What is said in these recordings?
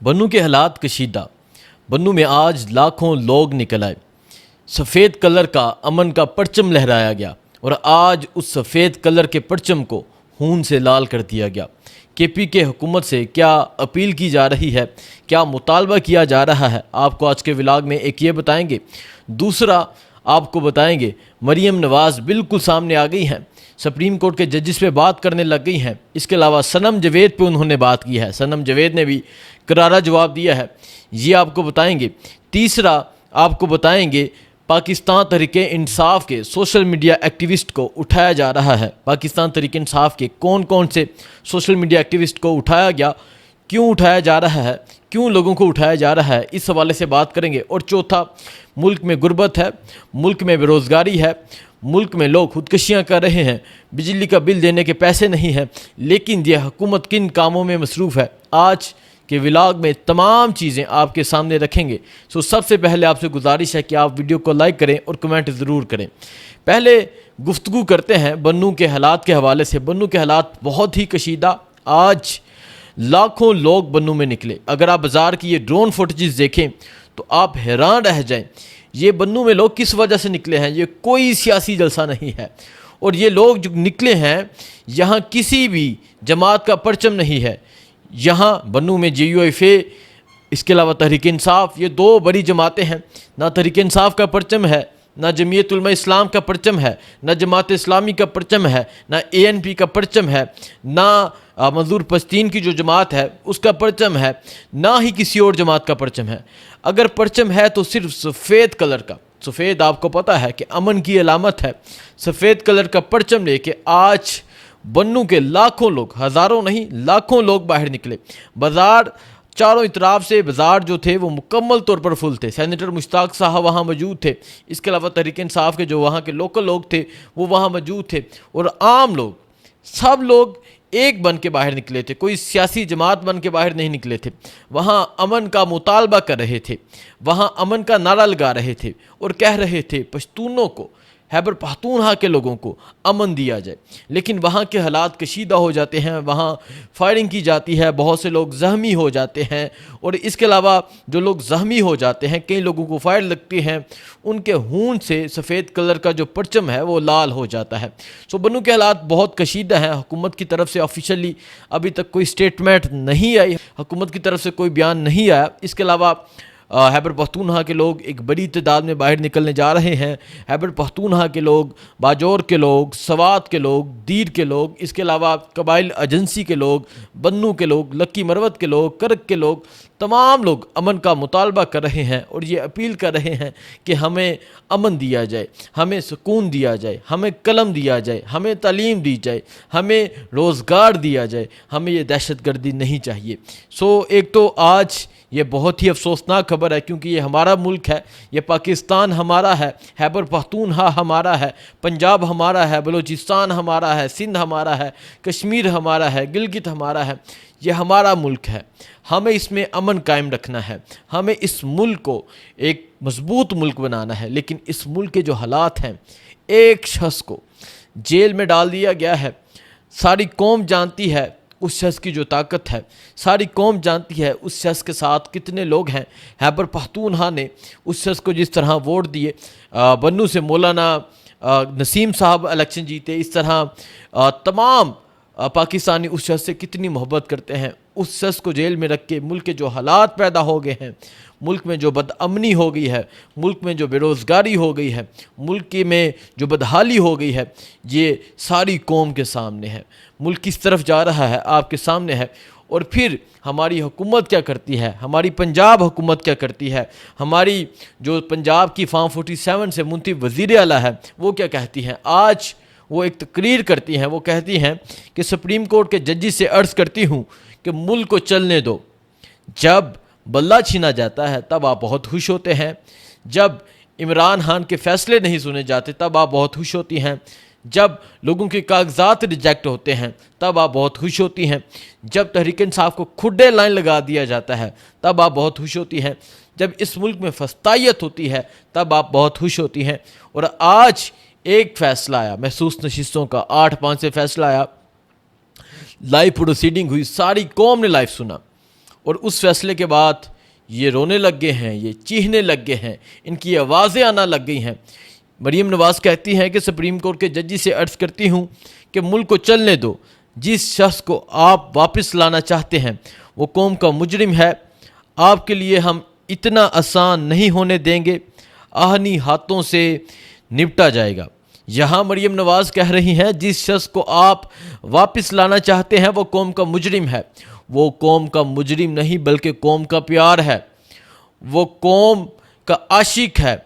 بنو کے حالات کشیدہ۔ بنو میں آج لاکھوں لوگ نکل آئے، سفید کلر کا امن کا پرچم لہرایا گیا اور آج اس سفید کلر کے پرچم کو خون سے لال کر دیا گیا۔ کے پی کے حکومت سے کیا اپیل کی جا رہی ہے، کیا مطالبہ کیا جا رہا ہے، آپ کو آج کے ولاگ میں ایک یہ بتائیں گے۔ دوسرا آپ کو بتائیں گے مریم نواز بالکل سامنے آ گئی ہیں، سپریم کورٹ کے ججز پہ بات کرنے لگ گئی ہیں۔ اس کے علاوہ صنم جاوید پہ انہوں نے بات کی ہے، صنم جاوید نے بھی کرارا جواب دیا ہے، یہ آپ کو بتائیں گے۔ تیسرا آپ کو بتائیں گے پاکستان تحریک انصاف کے سوشل میڈیا ایکٹیوسٹ کو اٹھایا جا رہا ہے۔ پاکستان تحریک انصاف کے کون کون سے سوشل میڈیا ایکٹیوسٹ کو اٹھایا گیا، کیوں اٹھایا جا رہا ہے، کیوں لوگوں کو اٹھایا جا رہا ہے، اس حوالے سے بات کریں گے۔ اور چوتھا، ملک میں غربت ہے، ملک میں بے روزگاری ہے، ملک میں لوگ خودکشیاں کر رہے ہیں، بجلی کا بل دینے کے پیسے نہیں ہیں، لیکن یہ حکومت کن کاموں میں مصروف ہے، آج کے ولاگ میں تمام چیزیں آپ کے سامنے رکھیں گے۔ سب سے پہلے آپ سے گزارش ہے کہ آپ ویڈیو کو لائک کریں اور کمنٹ ضرور کریں۔ پہلے گفتگو کرتے ہیں بنو کے حالات کے حوالے سے۔ بنو کے حالات بہت ہی کشیدہ، آج لاکھوں لوگ بنو میں نکلے۔ اگر آپ بازار کی یہ ڈرون فوٹیجز دیکھیں تو آپ حیران رہ جائیں، یہ بنو میں لوگ کس وجہ سے نکلے ہیں۔ یہ کوئی سیاسی جلسہ نہیں ہے، اور یہ لوگ جو نکلے ہیں یہاں کسی بھی جماعت کا پرچم نہیں ہے۔ یہاں بنو میں جے یو ایف اے، اس کے علاوہ تحریک انصاف، یہ دو بڑی جماعتیں ہیں۔ نہ تحریک انصاف کا پرچم ہے، نہ جمعیت علماء اسلام کا پرچم ہے، نہ جماعت اسلامی کا پرچم ہے، نہ اے این پی کا پرچم ہے، نہ منظور پشتین کی جو جماعت ہے اس کا پرچم ہے، نہ ہی کسی اور جماعت کا پرچم ہے۔ اگر پرچم ہے تو صرف سفید کلر کا۔ سفید آپ کو پتہ ہے کہ امن کی علامت ہے۔ سفید کلر کا پرچم لے کے آج بنو کے لاکھوں لوگ، ہزاروں نہیں لاکھوں لوگ باہر نکلے۔ بازار چاروں اطراف سے بازار جو تھے وہ مکمل طور پر فل تھے۔ سینیٹر مشتاق صاحب وہاں موجود تھے، اس کے علاوہ تحریک انصاف کے جو وہاں کے لوکل لوگ تھے وہ وہاں موجود تھے، اور عام لوگ، سب لوگ ایک بن کے باہر نکلے تھے، کوئی سیاسی جماعت بن کے باہر نہیں نکلے تھے۔ وہاں امن کا مطالبہ کر رہے تھے، وہاں امن کا نعرہ لگا رہے تھے اور کہہ رہے تھے پشتونوں کو، خیبر پختونخوا کے لوگوں کو امن دیا جائے۔ لیکن وہاں کے حالات کشیدہ ہو جاتے ہیں، وہاں فائرنگ کی جاتی ہے، بہت سے لوگ زخمی ہو جاتے ہیں، اور اس کے علاوہ جو لوگ زخمی ہو جاتے ہیں، کئی لوگوں کو فائر لگتی ہیں، ان کے خون سے سفید کلر کا جو پرچم ہے وہ لال ہو جاتا ہے۔ بنو کے حالات بہت کشیدہ ہیں۔ حکومت کی طرف سے آفیشلی ابھی تک کوئی سٹیٹمنٹ نہیں آئی، حکومت کی طرف سے کوئی بیان نہیں آیا۔ اس کے علاوہ خیبر پختونخوا کے لوگ ایک بڑی تعداد میں باہر نکلنے جا رہے ہیں۔ خیبر پختونخوا کے لوگ، باجور کے لوگ، سوات کے لوگ، دیر کے لوگ، اس کے علاوہ قبائل ایجنسی کے لوگ، بنو کے لوگ، لکی مروت کے لوگ، کرک کے لوگ، تمام لوگ امن کا مطالبہ کر رہے ہیں اور یہ اپیل کر رہے ہیں کہ ہمیں امن دیا جائے، ہمیں سکون دیا جائے، ہمیں قلم دیا جائے، ہمیں تعلیم دی جائے، ہمیں روزگار دیا جائے، ہمیں یہ دہشت گردی نہیں چاہیے۔ ایک تو آج یہ بہت ہی افسوسناک خبر ہے، کیونکہ یہ ہمارا ملک ہے، یہ پاکستان ہمارا ہے، خیبر پختونخوا ہمارا ہے، پنجاب ہمارا ہے، بلوچستان ہمارا ہے، سندھ ہمارا ہے، کشمیر ہمارا ہے، گلگت ہمارا ہے، یہ ہمارا ملک ہے۔ ہمیں اس میں امن قائم رکھنا ہے، ہمیں اس ملک کو ایک مضبوط ملک بنانا ہے۔ لیکن اس ملک کے جو حالات ہیں، ایک شخص کو جیل میں ڈال دیا گیا ہے، ساری قوم جانتی ہے اس شخص کی جو طاقت ہے، ساری قوم جانتی ہے اس شخص کے ساتھ کتنے لوگ ہیں۔ خیبر پختونخوا نے اس شخص کو جس طرح ووٹ دیے، بنو سے مولانا نسیم صاحب الیکشن جیتے، اس طرح تمام پاکستانی اس شخص سے کتنی محبت کرتے ہیں۔ اس شخص کو جیل میں رکھ کے ملک کے جو حالات پیدا ہو گئے ہیں، ملک میں جو بدامنی ہو گئی ہے، ملک میں جو بے روزگاری ہو گئی ہے، ملک میں جو بدحالی ہو گئی ہے، یہ ساری قوم کے سامنے ہے۔ ملک کس طرف جا رہا ہے آپ کے سامنے ہے۔ اور پھر ہماری حکومت کیا کرتی ہے، ہماری پنجاب حکومت کیا کرتی ہے، ہماری جو پنجاب کی فارم 47 سے منتخب وزیر اعلیٰ ہے وہ کیا کہتی ہیں۔ آج وہ ایک تقریر کرتی ہیں، وہ کہتی ہیں کہ سپریم کورٹ کے ججز سے عرض کرتی ہوں کہ ملک کو چلنے دو۔ جب بلہ چھینا جاتا ہے تب آپ بہت خوش ہوتے ہیں، جب عمران خان کے فیصلے نہیں سنے جاتے تب آپ بہت خوش ہوتی ہیں، جب لوگوں کے کاغذات ریجیکٹ ہوتے ہیں تب آپ بہت خوش ہوتی ہیں، جب تحریک انصاف کو کھڈے لائن لگا دیا جاتا ہے تب آپ بہت خوش ہوتی ہیں، جب اس ملک میں فسطائیت ہوتی ہے تب آپ بہت خوش ہوتی ہیں۔ اور آج ایک فیصلہ آیا، محسوس نشستوں کا 8-5 سے فیصلہ آیا، لائیو پروسیڈنگ ہوئی، ساری قوم نے لائیو سنا، اور اس فیصلے کے بعد یہ رونے لگ گئے ہیں, یہ چیخنے لگ گئے ہیں, ان کی آوازیں آنا لگ گئی ہیں. مریم نواز کہتی ہیں کہ سپریم کورٹ کے ججی سے عرض کرتی ہوں کہ ملک کو چلنے دو. جس شخص کو آپ واپس لانا چاہتے ہیں وہ قوم کا مجرم ہے. آپ کے لیے ہم اتنا آسان نہیں ہونے دیں گے. آہنی ہاتھوں سے نپٹا جائے گا. یہاں مریم نواز کہہ رہی ہیں جس شخص کو آپ واپس لانا چاہتے ہیں وہ قوم کا مجرم ہے. وہ قوم کا مجرم نہیں بلکہ قوم کا پیار ہے. وہ قوم کا عاشق ہے.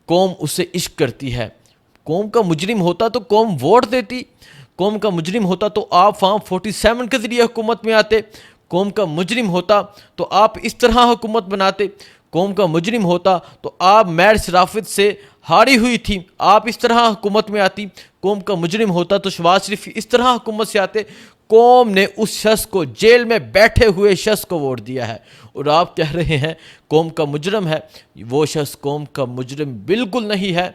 قوم اسے عشق کرتی ہے. قوم کا مجرم ہوتا تو قوم ووٹ دیتی. قوم کا مجرم ہوتا تو آپ فارم 47 کے ذریعے حکومت میں آتے. قوم کا مجرم ہوتا تو آپ اس طرح حکومت بناتے. قوم کا مجرم ہوتا تو آپ میر شرافت سے ہاری ہوئی تھی, آپ اس طرح حکومت میں آتی. قوم کا مجرم ہوتا تو شہباز شریف اس طرح حکومت سے آتے. قوم نے اس شخص کو, جیل میں بیٹھے ہوئے شخص کو ووٹ دیا ہے, اور آپ کہہ رہے ہیں قوم کا مجرم ہے. وہ شخص قوم کا مجرم بالکل نہیں ہے,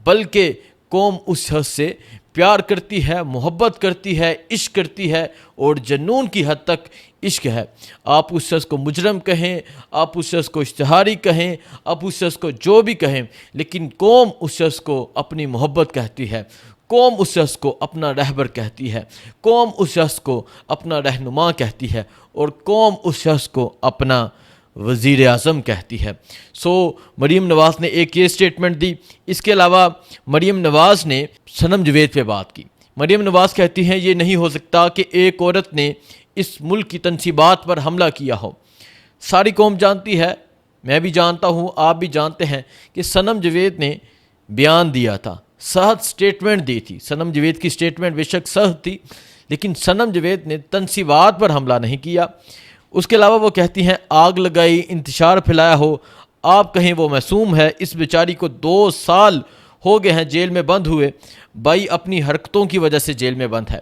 بلکہ قوم اس شخص سے پیار کرتی ہے, محبت کرتی ہے, عشق کرتی ہے, اور جنون کی حد تک عشق ہے. آپ اس شخص کو مجرم کہیں, آپ اس شخص کو اشتہاری کہیں, آپ اس شخص کو جو بھی کہیں, لیکن قوم اس شخص کو اپنی محبت کہتی ہے. قوم اس شخص کو اپنا رہبر کہتی ہے. قوم اس شخص کو اپنا رہنما کہتی ہے, اور قوم اس شخص کو اپنا وزیر اعظم کہتی ہے. مریم نواز نے ایک یہ سٹیٹمنٹ دی. اس کے علاوہ مریم نواز نے صنم جاوید پہ بات کی. مریم نواز کہتی ہیں یہ نہیں ہو سکتا کہ ایک عورت نے اس ملک کی تنصیبات پر حملہ کیا ہو. ساری قوم جانتی ہے, میں بھی جانتا ہوں, آپ بھی جانتے ہیں کہ صنم جاوید نے بیان دیا تھا, سخت سٹیٹمنٹ دی تھی. صنم جاوید کی سٹیٹمنٹ بے شک سخت تھی, لیکن صنم جاوید نے تنصیبات پر حملہ نہیں کیا. اس کے علاوہ وہ کہتی ہیں آگ لگائی, انتشار پھیلایا ہو, آپ کہیں وہ معصوم ہے. اس بیچاری کو 2 سال ہو گئے ہیں جیل میں بند ہوئے. بھائی اپنی حرکتوں کی وجہ سے جیل میں بند ہے.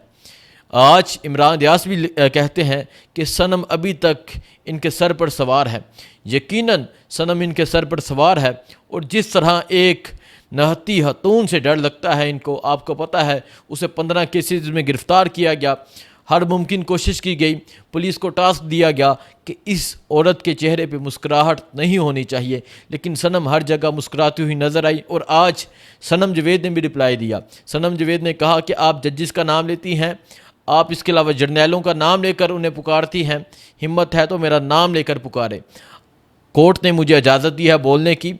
آج عمران ریاض بھی کہتے ہیں کہ صنم ابھی تک ان کے سر پر سوار ہے. یقیناً صنم ان کے سر پر سوار ہے, اور جس طرح ایک نہتی خاتون سے ڈر لگتا ہے ان کو, آپ کو پتہ ہے اسے 15 کیسز میں گرفتار کیا گیا. ہر ممکن کوشش کی گئی, پولیس کو ٹاسک دیا گیا کہ اس عورت کے چہرے پہ مسکراہٹ نہیں ہونی چاہیے, لیکن صنم ہر جگہ مسکراتی ہوئی نظر آئی. اور آج صنم جاوید نے بھی رپلائی دیا. صنم جاوید نے کہا کہ آپ ججز کا نام لیتی ہیں, آپ اس کے علاوہ جرنیلوں کا نام لے کر انہیں پکارتی ہیں, ہمت ہے تو میرا نام لے کر پکارے. کورٹ نے مجھے اجازت دی ہے بولنے کی,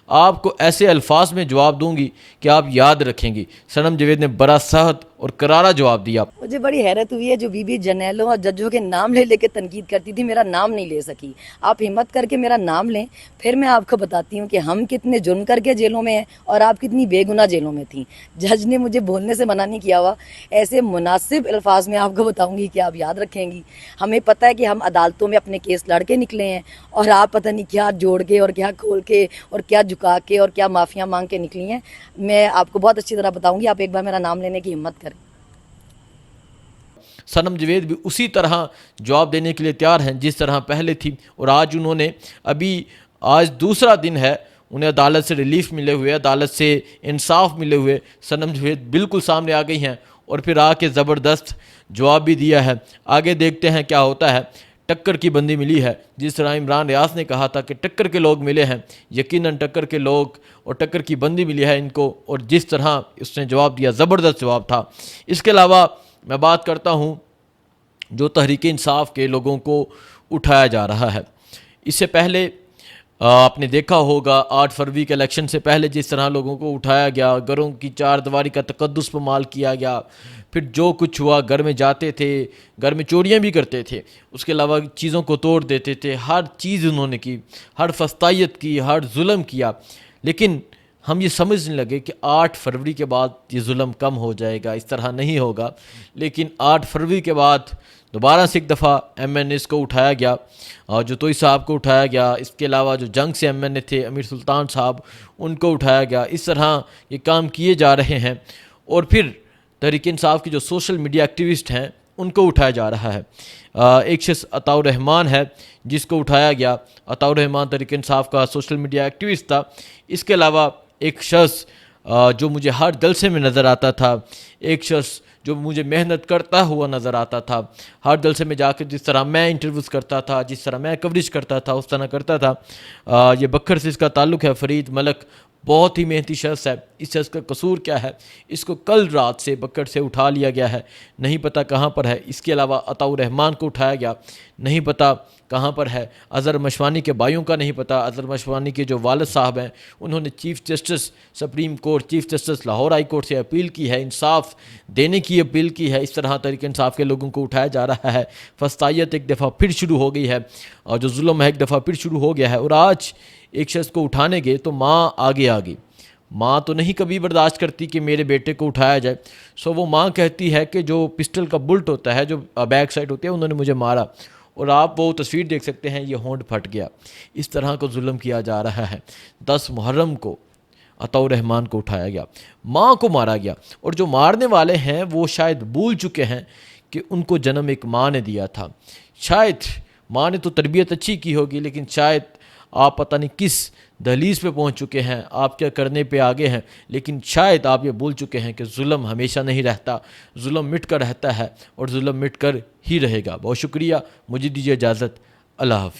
آپ کو ایسے الفاظ میں جواب دوں گی کہ آپ یاد رکھیں گی. صنم جاوید نے بڑا سخت اور کرارا جواب دیا. مجھے بڑی حیرت ہوئی ہے جو بی جرنیلوں اور ججوں کے نام لے کے تنقید کرتی تھی, میرا نام نہیں لے سکی. آپ ہمت کر کے میرا نام لیں, پھر میں آپ کو بتاتی ہوں کہ ہم کتنے جرم کر کے جیلوں میں ہیں اور آپ کتنی بے گناہ جیلوں میں تھیں. جج نے مجھے بولنے سے منع نہیں کیا ہوا. ایسے مناسب الفاظ میں آپ کو بتاؤں گی کہ آپ یاد رکھیں گی. ہمیں پتہ ہے کہ ہم عدالتوں میں اپنے کیس لڑ کے نکلے ہیں, اور آپ پتہ نہیں کیا جوڑ کے اور کیا کھول کے اور کیا جھکا کے اور کیا معافیاں مانگ کے نکلی ہیں. میں آپ کو بہت اچھی طرح بتاؤں گی, آپ ایک بار میرا نام لینے کی ہمت کریں. صنم جاوید بھی اسی طرح جواب دینے کے لیے تیار ہیں جس طرح پہلے تھی. اور آج انہوں نے آج دوسرا دن ہے, انہیں عدالت سے ریلیف ملے ہوئے, عدالت سے انصاف ملے ہوئے. صنم جاوید بالکل سامنے آ گئی ہیں اور پھر آ کے زبردست جواب بھی دیا ہے. آگے دیکھتے ہیں کیا ہوتا ہے. ٹکر کی بندی ملی ہے, جس طرح عمران ریاض نے کہا تھا کہ ٹکر کے لوگ ملے ہیں, یقیناً ٹکر کے لوگ اور ٹکر کی بندی ملی ہے ان کو. اور جس طرح اس نے جواب دیا زبردست جواب تھا. اس کے علاوہ میں بات کرتا ہوں جو تحریک انصاف کے لوگوں کو اٹھایا جا رہا ہے. اس سے پہلے آپ نے دیکھا ہوگا 8 فروری کے الیکشن سے پہلے جس طرح لوگوں کو اٹھایا گیا, گھروں کی 4 دیواری کا تقدس پامال کیا گیا, پھر جو کچھ ہوا گھر میں جاتے تھے, گھر میں چوریاں بھی کرتے تھے, اس کے علاوہ چیزوں کو توڑ دیتے تھے, ہر چیز انہوں نے کی, ہر فسطائیت کی, ہر ظلم کیا. لیکن ہم یہ سمجھنے لگے کہ 8 فروری کے بعد یہ ظلم کم ہو جائے گا, اس طرح نہیں ہوگا. لیکن 8 فروری کے بعد دوبارہ سے ایک دفعہ ایم این ایس کو اٹھایا گیا, اور جو توئی صاحب کو اٹھایا گیا. اس کے علاوہ جو جنگ سے ایم این اے تھے امیر سلطان صاحب, ان کو اٹھایا گیا. اس طرح یہ کام کیے جا رہے ہیں. اور پھر تحریک انصاف کے جو سوشل میڈیا ایکٹیوسٹ ہیں ان کو اٹھایا جا رہا ہے. ایک شخص عطاء الرحمان ہے جس کو اٹھایا گیا. عطاء الرحمان تحریک انصاف کا سوشل میڈیا ایکٹیوسٹ تھا. اس کے علاوہ ایک شخص جو مجھے ہر جلسے میں نظر آتا تھا, ایک شخص جو مجھے محنت کرتا ہوا نظر آتا تھا، ہر جلسے میں جا کے جس طرح میں انٹرویوز کرتا تھا، جس طرح میں کوریج کرتا تھا، اس طرح کرتا تھا۔ یہ بکھر سے اس کا تعلق ہے، فرید ملک بہت ہی محنتی شخص ہے۔ اس شخص کا قصور کیا ہے؟ اس کو کل رات سے بکر سے اٹھا لیا گیا ہے، نہیں پتہ کہاں پر ہے۔ اس کے علاوہ عطاء الرحمان کو اٹھایا گیا، نہیں پتہ کہاں پر ہے۔ اظہر مشوانی کے بھائیوں کا نہیں پتہ۔ اظہر مشوانی کے جو والد صاحب ہیں انہوں نے chief justice supreme court, chief justice Lahore high court سے اپیل کی ہے، انصاف دینے کی اپیل کی ہے۔ اس طرح تحریک انصاف کے لوگوں کو اٹھایا جا رہا ہے۔ فسطائیت ایک دفعہ پھر شروع ہو گئی ہے، اور جو ظلم ہے ایک دفعہ پھر شروع ہو گیا ہے۔ اور آج ایک شخص کو اٹھانے گئے تو ماں آگے آگے، ماں تو نہیں کبھی برداشت کرتی کہ میرے بیٹے کو اٹھایا جائے، سو وہ ماں کہتی ہے کہ جو پسٹل کا بلٹ ہوتا ہے، جو بیک سائڈ ہوتی ہے، انہوں نے مجھے مارا۔ اور آپ وہ تصویر دیکھ سکتے ہیں، یہ ہونٹ پھٹ گیا۔ اس طرح کو ظلم کیا جا رہا ہے۔ 10 محرم کو عطاء الرحمان کو اٹھایا گیا، ماں کو مارا گیا، اور جو مارنے والے ہیں وہ شاید بھول چکے ہیں کہ ان کو جنم ایک ماں نے دیا تھا۔ شاید ماں نے تو تربیت اچھی کی ہوگی، لیکن شاید آپ پتہ نہیں کس دہلیز پہ پہنچ چکے ہیں، آپ کیا کرنے پہ آگے ہیں، لیکن شاید آپ یہ بھول چکے ہیں کہ ظلم ہمیشہ نہیں رہتا، ظلم مٹ کر رہتا ہے، اور ظلم مٹ کر ہی رہے گا۔ بہت شکریہ، مجھے دیجیے اجازت، اللہ حافظ۔